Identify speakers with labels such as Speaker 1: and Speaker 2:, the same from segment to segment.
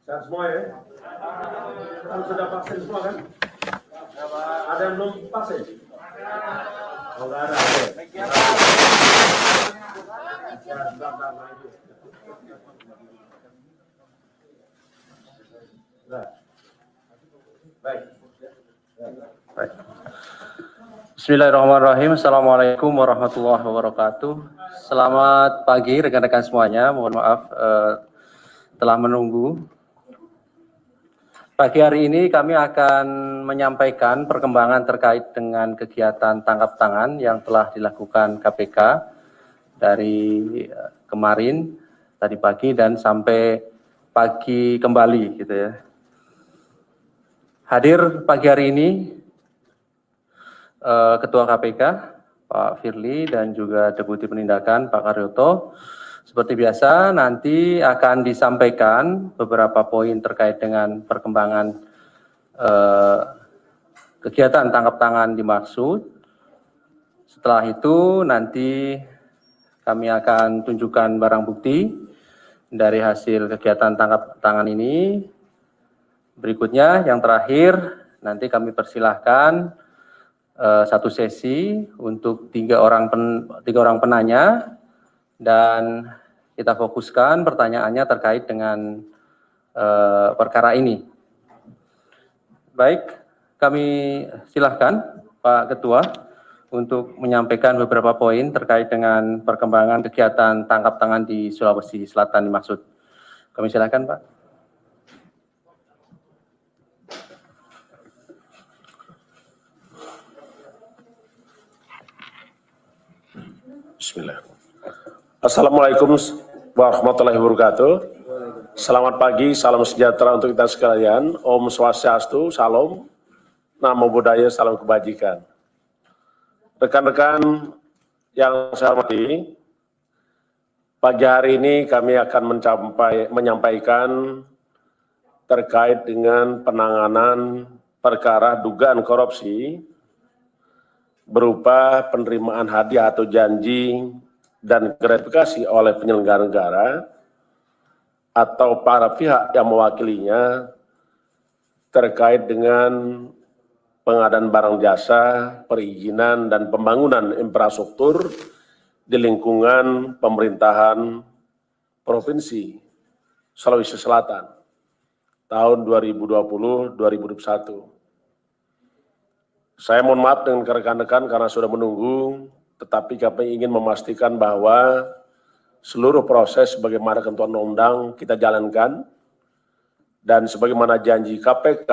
Speaker 1: Sehat semua ya? Kan sudah vaksin semua kan? Ada yang belum vaksin? Oh, nggak ada. Baik.
Speaker 2: Bismillahirrahmanirrahim. Assalamualaikum warahmatullahi wabarakatuh. Selamat pagi rekan-rekan semuanya. Mohon maaf telah menunggu. Pagi hari ini kami akan menyampaikan perkembangan terkait dengan kegiatan tangkap tangan yang telah dilakukan KPK dari kemarin, tadi pagi dan sampai pagi kembali gitu ya. Hadir pagi hari ini Ketua KPK Pak Firly dan juga Deputi Penindakan Pak Karyoto. Seperti biasa nanti akan disampaikan beberapa poin terkait dengan perkembangan kegiatan tangkap tangan dimaksud. Setelah itu nanti kami akan tunjukkan barang bukti dari hasil kegiatan tangkap tangan ini. Berikutnya yang terakhir nanti kami persilahkan satu sesi untuk tiga orang penanya dan kita fokuskan pertanyaannya terkait dengan perkara ini. Baik, kami silahkan Pak Ketua untuk menyampaikan beberapa poin terkait dengan perkembangan kegiatan tangkap tangan di Sulawesi Selatan dimaksud. Kami silahkan Pak.
Speaker 1: Bismillah. Assalamualaikum warahmatullahi wabarakatuh. Selamat pagi, salam sejahtera untuk kita sekalian. Om Swastiastu, salam, namo buddhaya, salam kebajikan. Rekan-rekan yang saya hormati, pagi hari ini kami akan menyampaikan terkait dengan penanganan perkara dugaan korupsi berupa penerimaan hadiah atau janji dan gratifikasi oleh penyelenggara negara atau para pihak yang mewakilinya terkait dengan pengadaan barang jasa, perizinan, dan pembangunan infrastruktur di lingkungan pemerintahan Provinsi Sulawesi Selatan tahun 2020-2021. Saya mohon maaf dengan rekan-rekan karena sudah menunggu, tetapi kami ingin memastikan bahwa seluruh proses bagaimana ketentuan undang kita jalankan, dan sebagaimana janji KPK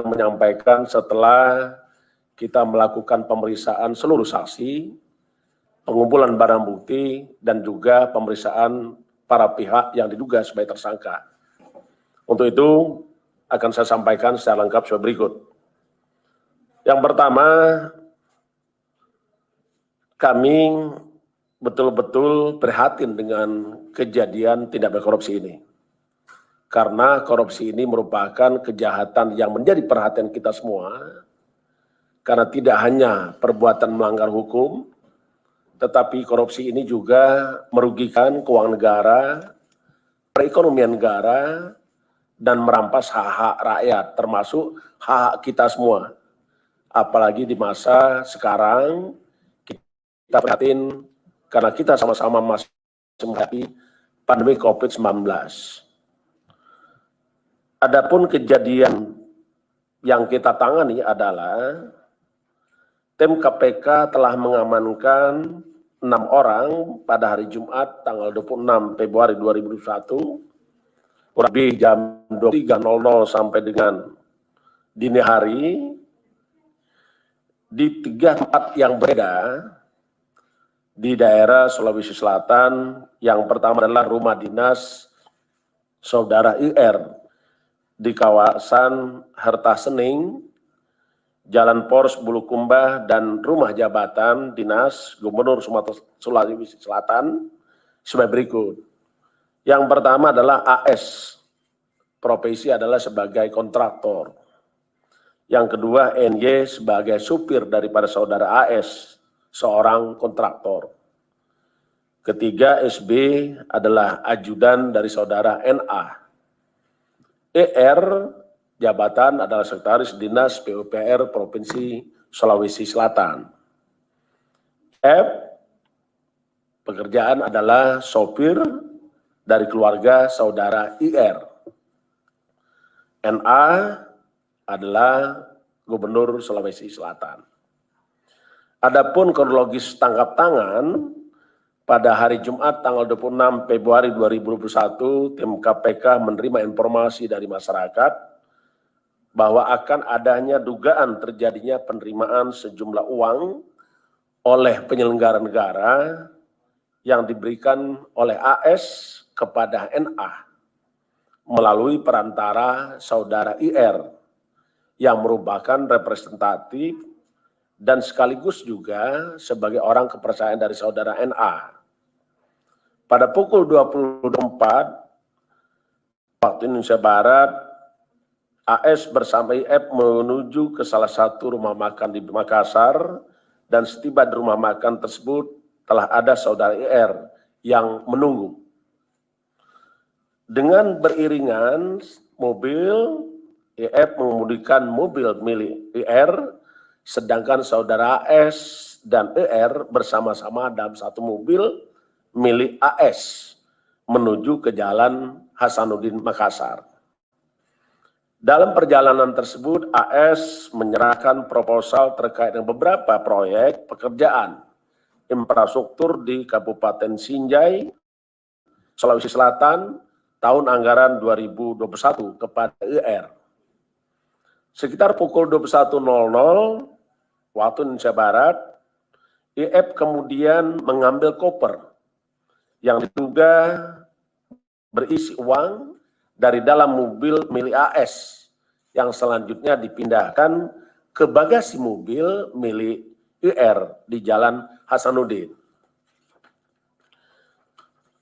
Speaker 1: menyampaikan setelah kita melakukan pemeriksaan seluruh saksi, pengumpulan barang bukti, dan juga pemeriksaan para pihak yang diduga sebagai tersangka. Untuk itu akan saya sampaikan secara lengkap sebagai berikut. Yang pertama, kami betul-betul prihatin dengan kejadian tindak pidana korupsi ini. Karena korupsi ini merupakan kejahatan yang menjadi perhatian kita semua, karena tidak hanya perbuatan melanggar hukum, tetapi korupsi ini juga merugikan keuangan negara, perekonomian negara, dan merampas hak-hak rakyat, termasuk hak kita semua. Apalagi di masa sekarang, kita prihatin karena kita sama-sama masih menghadapi pandemi COVID-19. Adapun kejadian yang kita tangani adalah tim KPK telah mengamankan 6 orang pada hari Jumat tanggal 26 Februari 2021, kurang lebih jam 23.00 sampai dengan dini hari, di 3 tempat yang berbeda di daerah Sulawesi Selatan. Yang pertama adalah rumah dinas Saudara IR di kawasan Herta Sening, Jalan Pors Bulukumba, dan rumah jabatan dinas Gubernur Sumatera Sulawesi Selatan sebagai berikut. Yang pertama adalah AS, profesi adalah sebagai kontraktor. Yang kedua NY sebagai supir daripada saudara AS, seorang kontraktor. Ketiga, SB adalah ajudan dari saudara NA. ER, jabatan adalah Sekretaris Dinas PUPR Provinsi Sulawesi Selatan. F, pekerjaan adalah sopir dari keluarga saudara IR. NA adalah Gubernur Sulawesi Selatan. Adapun kronologis tangkap tangan, pada hari Jumat tanggal 26 Februari 2021, tim KPK menerima informasi dari masyarakat bahwa akan adanya dugaan terjadinya penerimaan sejumlah uang oleh penyelenggara negara yang diberikan oleh AS kepada NA melalui perantara saudara IR yang merupakan representatif dan sekaligus juga sebagai orang kepercayaan dari saudara NA. Pada pukul 24 waktu Indonesia Barat, AS bersama IF menuju ke salah satu rumah makan di Makassar, dan setiba di rumah makan tersebut telah ada saudara IR yang menunggu. Dengan beriringan mobil, IF mengemudikan mobil milik IR, sedangkan saudara AS dan IR bersama-sama dalam satu mobil milik AS menuju ke Jalan Hasanuddin Makassar. Dalam perjalanan tersebut, AS menyerahkan proposal terkait dengan beberapa proyek pekerjaan infrastruktur di Kabupaten Sinjai, Sulawesi Selatan, tahun anggaran 2021 kepada IR. Sekitar pukul 21.00 waktu Indonesia Barat, IF kemudian mengambil koper yang diduga berisi uang dari dalam mobil milik AS yang selanjutnya dipindahkan ke bagasi mobil milik IR di Jalan Hasanuddin.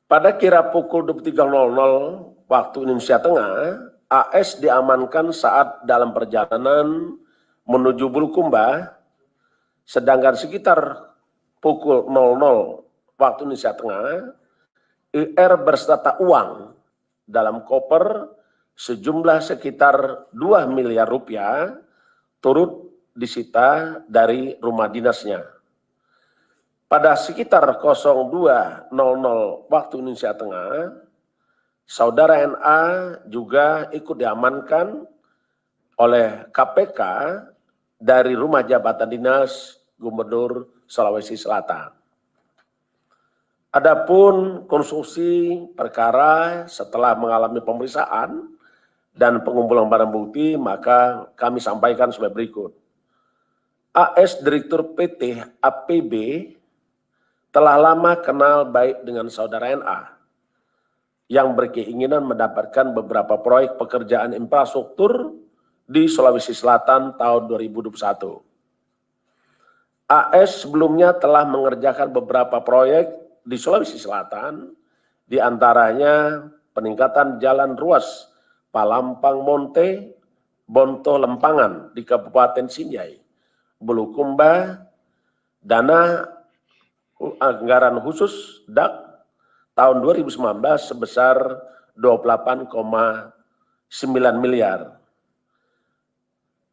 Speaker 1: Pada kira pukul 23.00 waktu Indonesia Tengah, AS diamankan saat dalam perjalanan menuju Bulukumba, sedangkan sekitar pukul 00 waktu Indonesia Tengah, IR berserta uang dalam koper sejumlah sekitar 2 miliar rupiah turut disita dari rumah dinasnya. Pada sekitar 02.00 waktu Indonesia Tengah, saudara NA juga ikut diamankan oleh KPK dari rumah jabatan dinas Gubernur Sulawesi Selatan. Adapun konstruksi perkara setelah mengalami pemeriksaan dan pengumpulan barang bukti, maka kami sampaikan sebagai berikut. AS Direktur PT APB telah lama kenal baik dengan saudara NA yang berkeinginan mendapatkan beberapa proyek pekerjaan infrastruktur di Sulawesi Selatan tahun 2021. AS sebelumnya telah mengerjakan beberapa proyek di Sulawesi Selatan, diantaranya peningkatan jalan ruas Palampang Monte, Bonto Lempangan di Kabupaten Sinjai, Bulukumba, dana anggaran khusus DAK tahun 2019 sebesar 28,9 miliar.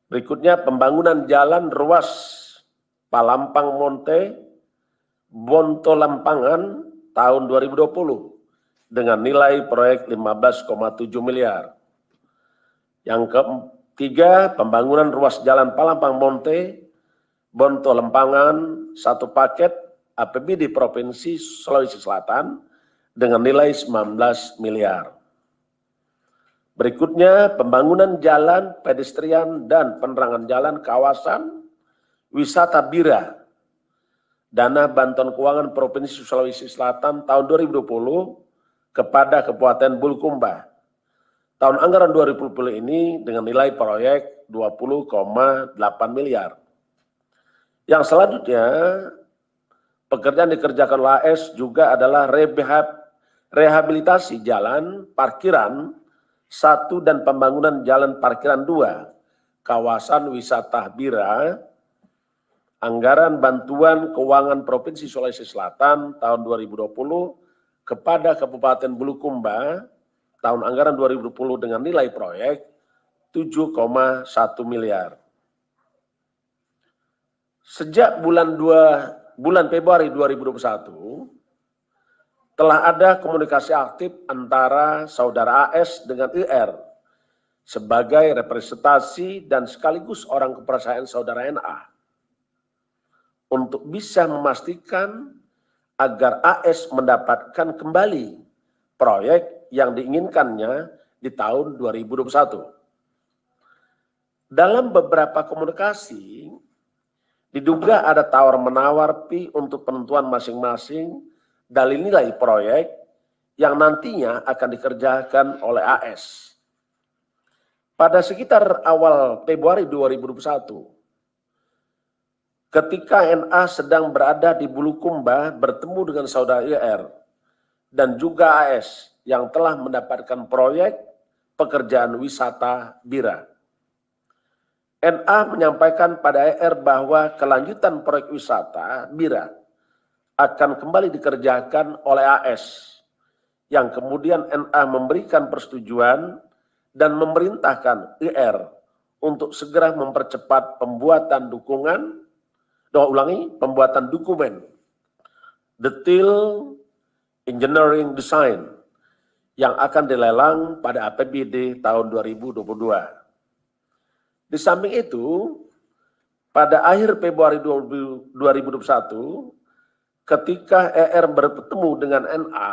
Speaker 1: Berikutnya pembangunan jalan ruas Palampang Monte, Bonto Lempangan tahun 2020 dengan nilai proyek 15,7 miliar. Yang ketiga, pembangunan ruas jalan Palampang Monte, Bonto Lempangan, satu paket APBD Provinsi Sulawesi Selatan dengan nilai 19 miliar. Berikutnya, pembangunan jalan pedestrian dan penerangan jalan kawasan wisata Bira, dana bantuan keuangan Provinsi Sulawesi Selatan tahun 2020 kepada Kabupaten Bulukumba. Tahun anggaran 2020 ini dengan nilai proyek 20,8 miliar. Yang selanjutnya, pekerjaan dikerjakan AS juga adalah rehabilitasi jalan parkiran 1 dan pembangunan jalan parkiran 2, kawasan wisata Bira, Anggaran Bantuan Keuangan Provinsi Sulawesi Selatan tahun 2020 kepada Kabupaten Bulukumba tahun anggaran 2020 dengan nilai proyek 7,1 miliar. Sejak bulan Februari 2021 telah ada komunikasi aktif antara saudara AS dengan IR sebagai representasi dan sekaligus orang kepercayaan saudara NA untuk bisa memastikan agar AS mendapatkan kembali proyek yang diinginkannya di tahun 2021. Dalam beberapa komunikasi, diduga ada tawar-menawar fee untuk penentuan masing-masing dalil nilai proyek yang nantinya akan dikerjakan oleh AS. Pada sekitar awal Februari 2021, ketika NA sedang berada di Bulukumba bertemu dengan saudara IR dan juga AS yang telah mendapatkan proyek pekerjaan wisata Bira. NA menyampaikan pada IR bahwa kelanjutan proyek wisata Bira akan kembali dikerjakan oleh AS, yang kemudian NA memberikan persetujuan dan memerintahkan IR untuk segera mempercepat pembuatan dokumen detail engineering design yang akan dilelang pada APBD tahun 2022. Di samping itu, pada akhir Februari 2021, ketika ER bertemu dengan NA,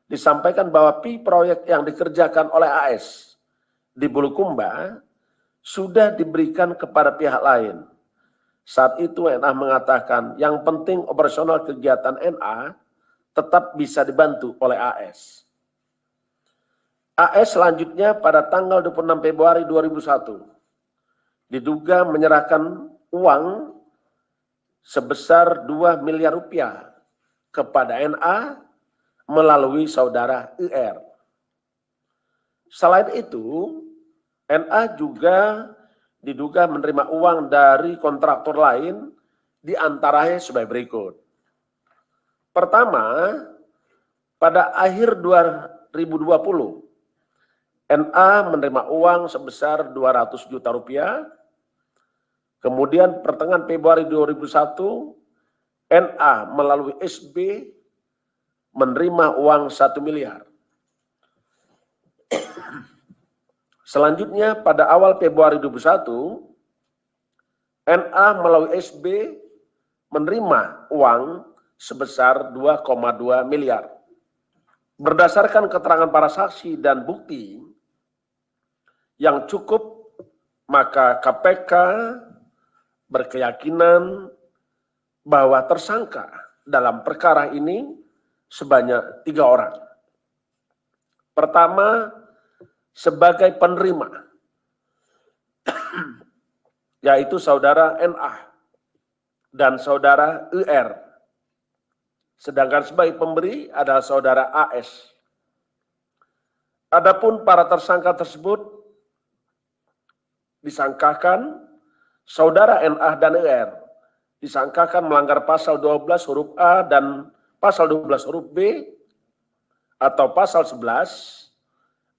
Speaker 1: disampaikan bahwa proyek yang dikerjakan oleh AS di Bulukumba sudah diberikan kepada pihak lain. Saat itu NA mengatakan yang penting operasional kegiatan NA tetap bisa dibantu oleh AS. AS selanjutnya pada tanggal 26 Februari 2001 diduga menyerahkan uang sebesar 2 miliar rupiah kepada NA melalui saudara IR. Selain itu, NA juga diduga menerima uang dari kontraktor lain, di antaranya sebagai berikut. Pertama, pada akhir 2020, NA menerima uang sebesar 200 juta rupiah. Kemudian pertengahan Februari 2001, NA melalui SB menerima uang 1 miliar. Selanjutnya pada awal Februari 2021, NA melalui SB menerima uang sebesar 2,2 miliar. Berdasarkan keterangan para saksi dan bukti yang cukup, maka KPK berkeyakinan bahwa tersangka dalam perkara ini sebanyak 3 orang. Pertama, sebagai penerima, yaitu saudara NA dan saudara IR. Sedangkan sebagai pemberi adalah saudara AS. Adapun para tersangka tersebut disangkakan saudara NA dan IR disangkakan melanggar pasal 12 huruf A dan pasal 12 huruf B atau pasal 11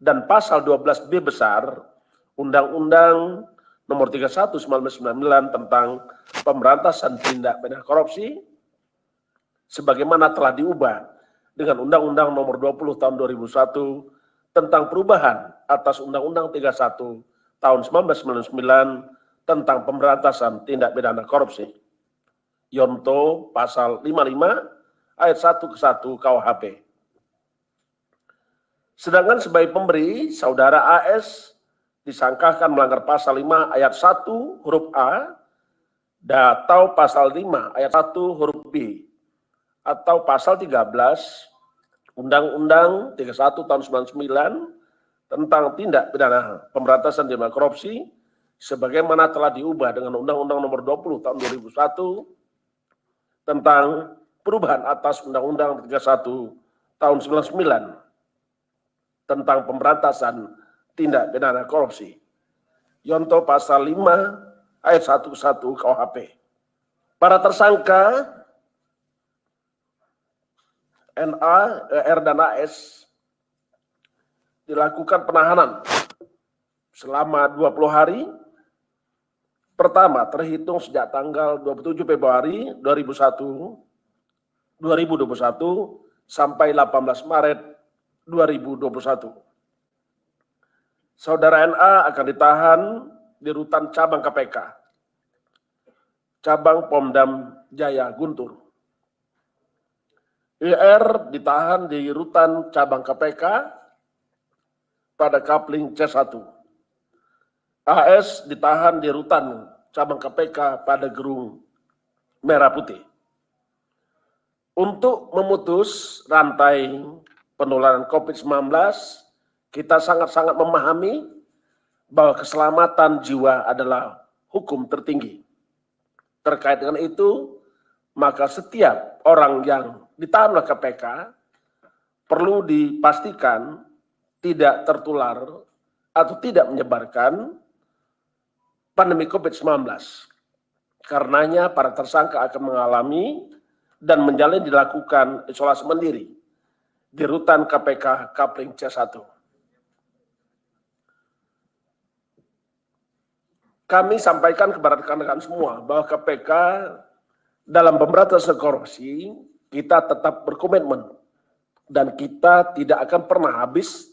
Speaker 1: dan pasal 12B besar Undang-Undang Nomor 31 1999 tentang Pemberantasan Tindak Pidana Korupsi sebagaimana telah diubah dengan Undang-Undang Nomor 20 Tahun 2001 tentang perubahan atas Undang-Undang 31 Tahun 1999 tentang Pemberantasan Tindak Pidana Korupsi. Yonto pasal 55 ayat 1 ke 1 KUHP. Sedangkan sebagai pemberi, saudara AS disangkakan melanggar pasal 5 ayat 1 huruf A atau pasal 5 ayat 1 huruf B atau pasal 13 Undang-Undang 31 tahun 99 tentang tindak pidana pemberantasan tindak pidana korupsi sebagaimana telah diubah dengan Undang-Undang Nomor 20 tahun 2001 tentang perubahan atas Undang-Undang 31 tahun 99 tentang pemberantasan tindak pidana korupsi. Yonto pasal 5 ayat 1 ke 1 KUHP. Para tersangka NA, R, dan AS dilakukan penahanan selama 20 hari. Pertama, terhitung sejak tanggal 27 Februari 2021 sampai 18 Maret 2021. Saudara NA akan ditahan di rutan cabang KPK, cabang Pomdam Jaya Guntur. IR ditahan di rutan cabang KPK pada Kapling C1. AS ditahan di rutan cabang KPK pada Gerung Merah Putih. Untuk memutus rantai penularan COVID-19, kita sangat-sangat memahami bahwa keselamatan jiwa adalah hukum tertinggi. Terkait dengan itu, maka setiap orang yang ditahan oleh KPK perlu dipastikan tidak tertular atau tidak menyebarkan pandemi COVID-19. Karenanya para tersangka akan mengalami dan menjalani dilakukan isolasi mandiri di rutan KPK Kapling C1. Kami sampaikan kepada rekan-rekan semua bahwa KPK dalam pemberantasan korupsi kita tetap berkomitmen dan kita tidak akan pernah habis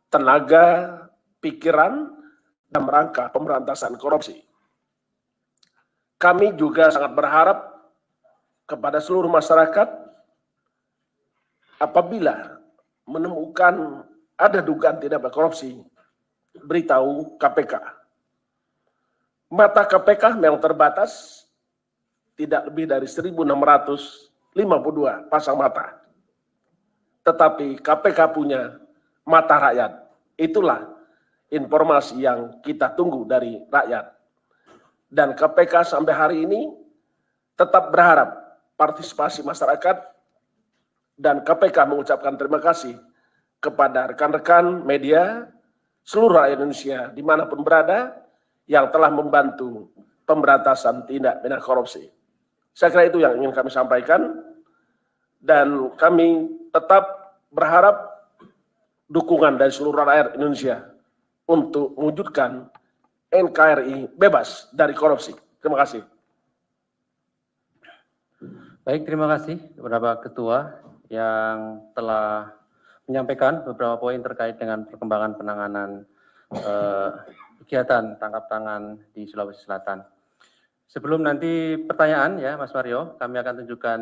Speaker 1: tenaga, pikiran, dalam rangka pemberantasan korupsi. Kami juga sangat berharap kepada seluruh masyarakat apabila menemukan ada dugaan tindak pidana korupsi, beritahu KPK. Mata KPK memang terbatas, tidak lebih dari 1.652 pasang mata. Tetapi KPK punya mata rakyat. Itulah informasi yang kita tunggu dari rakyat. Dan KPK sampai hari ini tetap berharap partisipasi masyarakat dan KPK mengucapkan terima kasih kepada rekan-rekan media seluruh rakyat Indonesia dimanapun berada yang telah membantu pemberantasan tindak pidana korupsi. Saya kira itu yang ingin kami sampaikan dan kami tetap berharap dukungan dari seluruh rakyat Indonesia untuk mewujudkan NKRI bebas dari korupsi. Terima kasih.
Speaker 2: Baik, terima kasih kepada Pak Ketua yang telah menyampaikan beberapa poin terkait dengan perkembangan penanganan kegiatan tangkap tangan di Sulawesi Selatan. Sebelum nanti pertanyaan ya Mas Mario, kami akan tunjukkan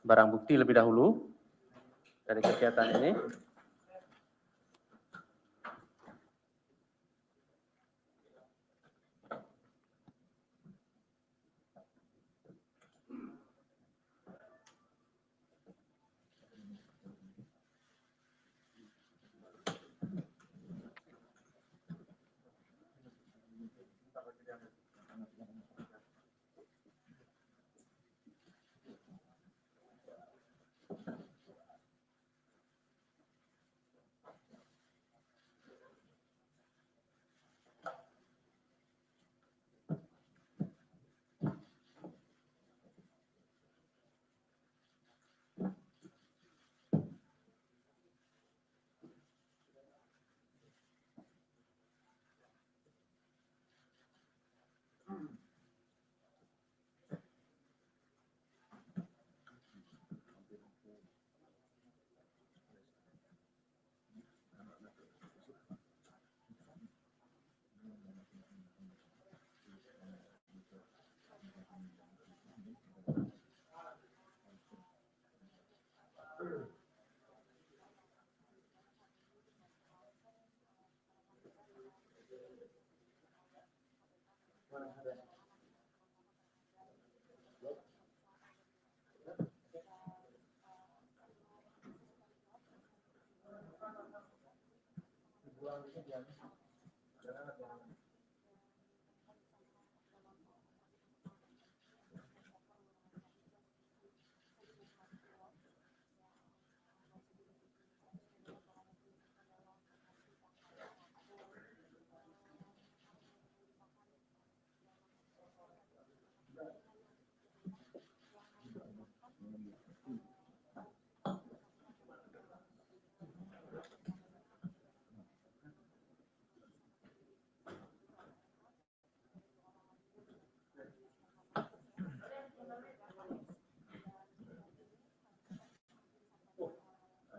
Speaker 2: barang bukti lebih dahulu dari kegiatan ini.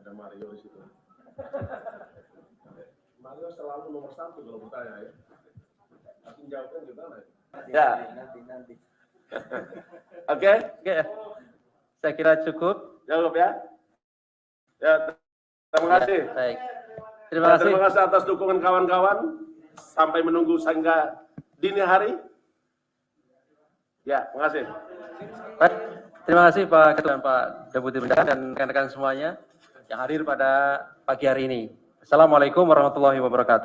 Speaker 1: Ada Mario di situ. Mario selalu nomor 1 kalau bertanya ya. Tapi jawabnya gimana?
Speaker 2: Ya.
Speaker 3: Nanti.
Speaker 1: Oke,
Speaker 2: Oke, saya kira cukup.
Speaker 1: jawab ya. Ya, terima kasih.
Speaker 2: Ya, baik. Terima
Speaker 1: Ya,
Speaker 2: kasih.
Speaker 1: terima kasih atas dukungan kawan-kawan sampai menunggu sehingga dini hari. Ya, terima kasih.
Speaker 2: Baik. Terima kasih Pak Ketua dan Pak Deputi Bendahara dan rekan-rekan semuanya yang hadir pada pagi hari ini. Assalamualaikum warahmatullahi wabarakatuh.